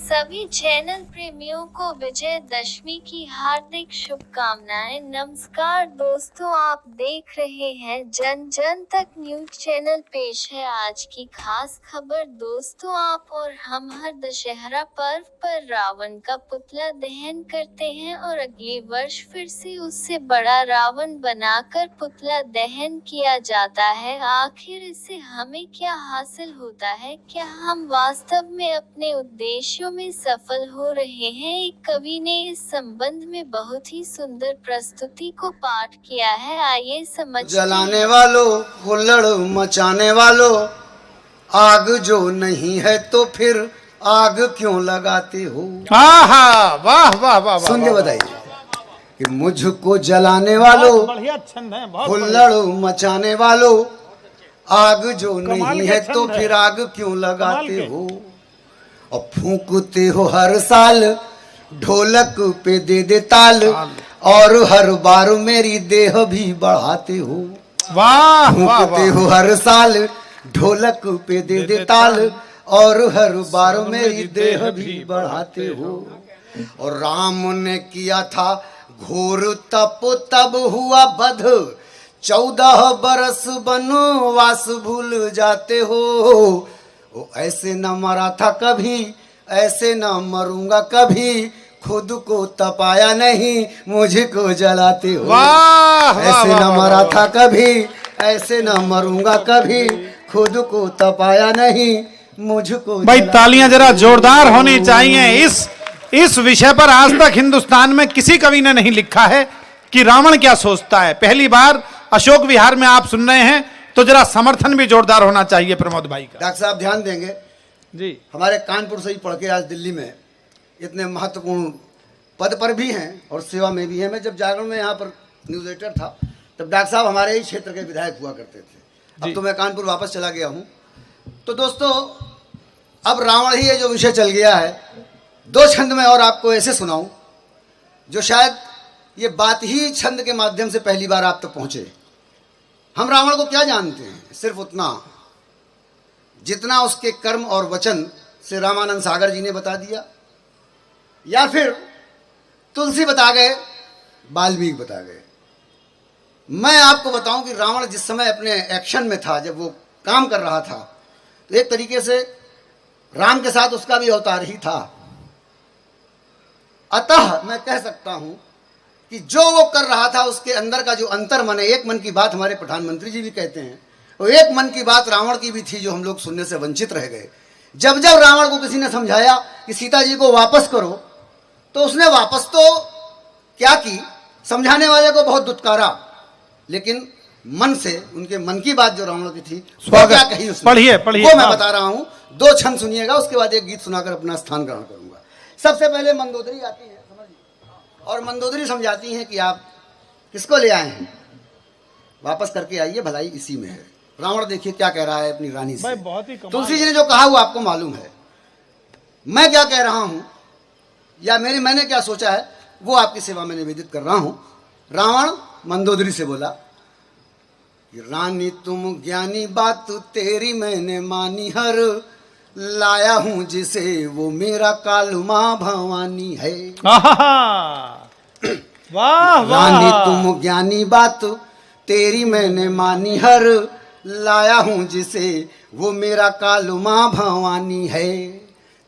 सभी चैनल प्रेमियों को विजयदशमी की हार्दिक शुभकामनाएं। नमस्कार दोस्तों, आप देख रहे हैं जन जन तक न्यूज चैनल। पेश है आज की खास खबर। दोस्तों, आप और हम हर दशहरा पर्व पर रावण का पुतला दहन करते हैं और अगले वर्ष फिर से उससे बड़ा रावण बनाकर पुतला दहन किया जाता है। आखिर इससे हमें क्या हासिल होता है? क्या हम वास्तव में अपने उद्देश्यों में सफल हो रहे हैं? एक कवि ने इस संबंध में बहुत ही सुंदर प्रस्तुति को पाठ किया है, आइए समझते हैं। जलाने वालों, हुल्लड़ मचाने वालों, आग जो नहीं है तो फिर आग क्यों लगाते हो? वाह वाह वाह वाह, सुन के बताइए कि मुझको जलाने वालों, बढ़िया छंद है, बहुत हुल्लड़ मचाने वालों, आग जो नहीं है तो फिर आग क्यों लगाते हो? और फूंकते हो हर साल ढोलक पे दे दे ताल, और हर बार मेरी देह भी बढ़ाते हो। वाह फूंकते हो हर साल ढोलक पे दे दे ताल, और हर बार मेरी देह भी बढ़ाते हो। और राम ने किया था घोर तप, तब हुआ बध, 14 बरस वनवास भूल जाते हो। वो ऐसे न मरा था कभी, ऐसे न मरूंगा कभी, खुद को तपाया नहीं मुझको जलाते हो। ऐसे न मरा था कभी, ऐसे न मरूंगा कभी, खुद को तपाया नहीं मुझको। भाई तालियां जरा जोरदार होनी चाहिए। इस विषय पर आज तक हिंदुस्तान में किसी कवि ने नहीं लिखा है कि रावण क्या सोचता है। पहली बार अशोक विहार में आप सुन रहे हैं, तो जरा समर्थन भी जोरदार होना चाहिए प्रमोद भाई का। डॉक्टर साहब ध्यान देंगे जी, हमारे कानपुर से ही पढ़ के आज दिल्ली में इतने महत्वपूर्ण पद पर भी हैं और सेवा में भी हैं। मैं जब जागरण में यहाँ पर न्यूज एडिटर था तब डॉक्टर साहब हमारे ही क्षेत्र के विधायक हुआ करते थे। अब तो मैं कानपुर वापस चला गया हूँ। तो दोस्तों, अब रावण ही ये जो विषय चल गया है, 2 छंद में और आपको ऐसे सुनाऊं जो शायद ये बात ही छंद के माध्यम से पहली बार आप तक पहुंचे। हम रावण को क्या जानते हैं? सिर्फ उतना जितना उसके कर्म और वचन से रामानंद सागर जी ने बता दिया, या फिर तुलसी बता गए, वाल्मीकि बता गए। मैं आपको बताऊं कि रावण जिस समय अपने एक्शन में था, जब वो काम कर रहा था, तो एक तरीके से राम के साथ उसका भी अवतार ही था। अतः मैं कह सकता हूं कि जो वो कर रहा था उसके अंदर का जो अंतर मन है, एक मन की बात हमारे प्रधानमंत्री जी भी कहते हैं, और एक मन की बात रावण की भी थी जो हम लोग सुनने से वंचित रह गए। जब जब रावण को किसी ने समझाया कि सीता जी को वापस करो, तो उसने वापस तो क्या की, समझाने वाले को बहुत दुत्कारा, लेकिन मन से उनके मन की बात जो रावण की थी वो क्या कही उसने, पढ़िए वो मैं बता रहा हूं। 2 छंद सुनिएगा, उसके बाद एक गीत सुनाकर अपना स्थान ग्रहण करूंगा। सबसे पहले मंदोदरी आती है, और मंदोदरी समझाती हैं कि आप किसको ले आए हैं, वापस करके आइए, भलाई इसी में है। रावण देखिए क्या कह रहा है अपनी रानी से। बहुत ही कमाल। तुलसी जी ने जो कहा वो आपको मालूम है। मैं क्या कह रहा हूं या मैंने क्या सोचा है वो आपकी सेवा में निवेदित कर रहा हूं। रावण मंदोदरी से बोला कि रानी तुम ज्ञानी, बात तेरी मैंने मानी, हर लाया हूं जिसे वो मेरा कालुमा भवानी है। वाह रानी तुम ज्ञानी, बात तेरी मैंने मानी, हर लाया हूं जिसे वो मेरा कालुमा भवानी है।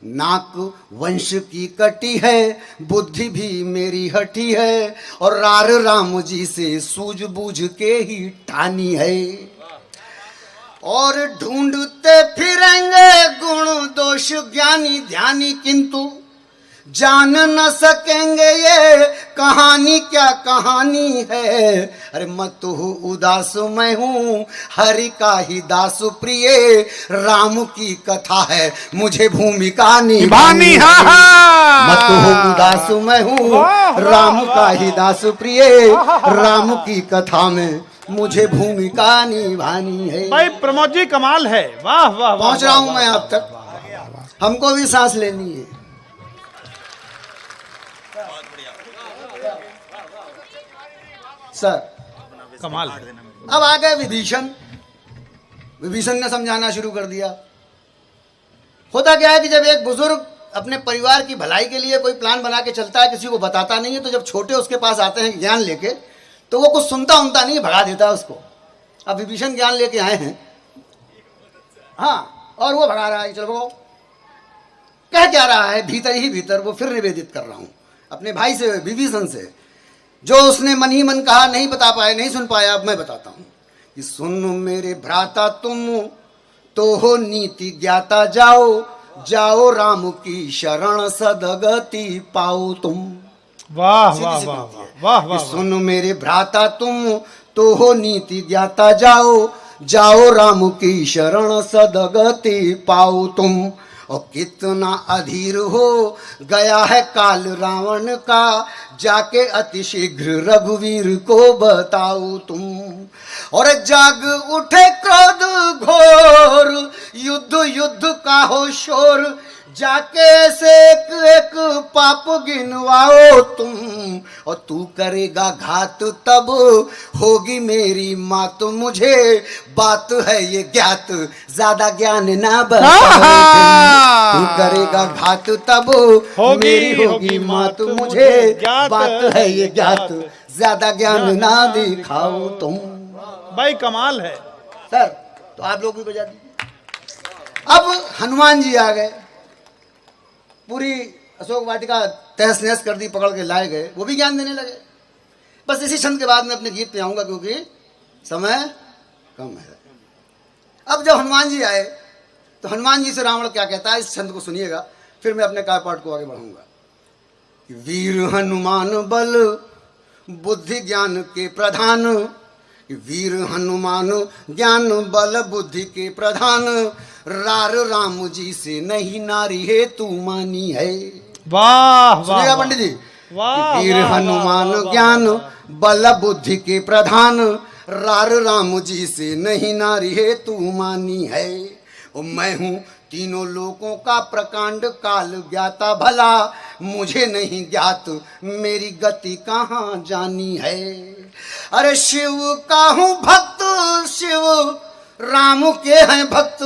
नाक वंश की कटी है, बुद्धि भी मेरी हटी है, और रार राम जी से सूझबूझ के ही ठानी है। और ढूंढते फिरेंगे गुण दोष ज्ञानी ध्यानी, किंतु जान न सकेंगे ये कहानी क्या कहानी है। अरे मत हो उदास मैं हूँ हरि का ही दास प्रिय, राम की कथा है मुझे भूमिका निभानी है। मत हो उदास मैं हूँ राम का ही दास प्रिय, राम की कथा में मुझे भूमिका निभानी है। भाई प्रमोद जी कमाल है, वाह वाह। पहुंच रहा हूं मैं आप तक, हमको भी सांस लेनी है। सर कमाल। अब आ गए विभीषण। विभीषण ने समझाना शुरू कर दिया। होता क्या है कि जब एक बुजुर्ग अपने परिवार की भलाई के लिए कोई प्लान बना के चलता है, किसी को बताता नहीं है, तो जब छोटे उसके पास आते हैं ज्ञान लेके, तो वो कुछ सुनता उनता नहीं, भगा देता है उसको। अब विभीषण ज्ञान लेके आए हैं, हाँ, और वो भगा रहा है, चलो भगाओ। कह क्या रहा है भीतर ही भीतर, वो फिर निवेदित कर रहा हूं अपने भाई से, विभीषण से, जो उसने मन ही मन कहा, नहीं बता पाया, नहीं सुन पाया। अब मैं बताता हूं कि सुन मेरे भ्राता तुम तो हो नीति ज्ञाता, जाओ जाओ राम की शरण सदगति पाओ तुम। वाह वाह वाह वाह वाह वाह। सुन मेरे भ्राता तुम तो हो नीति ज्ञाता, जाओ जाओ राम की शरण सदगति पाओ तुम। और कितना अधीर हो गया है काल रावण का, जाके अति शीघ्र रघुवीर को बताओ तुम। और जाग उठे क्रोध घोर, युद्ध युद्ध का हो शोर, जाके से एक एक पाप गिनवाओ तुम। और तू करेगा घात तब होगी मेरी मात, मुझे बात है ये ज्ञात, ज्यादा ज्ञान ना बताओ। तू करेगा घात तब मेरी होगी मात, मुझे बात है ये ज्ञात, ज्यादा ज्ञान ना दिखाओ तुम। भाई कमाल है सर, तो आप लोग भी बजा दीजिए। अब हनुमान जी आ गए, पूरी अशोक वाटिका तहस नहस कर दी, पकड़ के लाए गए, वो भी ज्ञान देने लगे। बस इसी छंद के बाद मैं अपने गीत पे आऊंगा, क्योंकि समय कम है। अब जब हनुमान जी आए तो हनुमान जी से रावण क्या कहता है, इस छंद को सुनिएगा, फिर मैं अपने काय पाठ को आगे बढ़ाऊंगा। वीर हनुमान बल बुद्धि ज्ञान के प्रधान, वीर हनुमान ज्ञान बल बुद्धि के प्रधान, रार राम जी से नहीं नारी है तू मानी है। वाह सुनिएगा पंडित जी, वीर हनुमान ज्ञान बल बुद्धि के प्रधान, रार राम जी से नहीं नारी है तू मानी है। और मैं हूँ तीनों लोकों का प्रकांड काल ज्ञाता, भला मुझे नहीं ज्ञात मेरी गति कहाँ जानी है। अरे शिव का हूँ भक्त, शिव राम के हैं भक्त,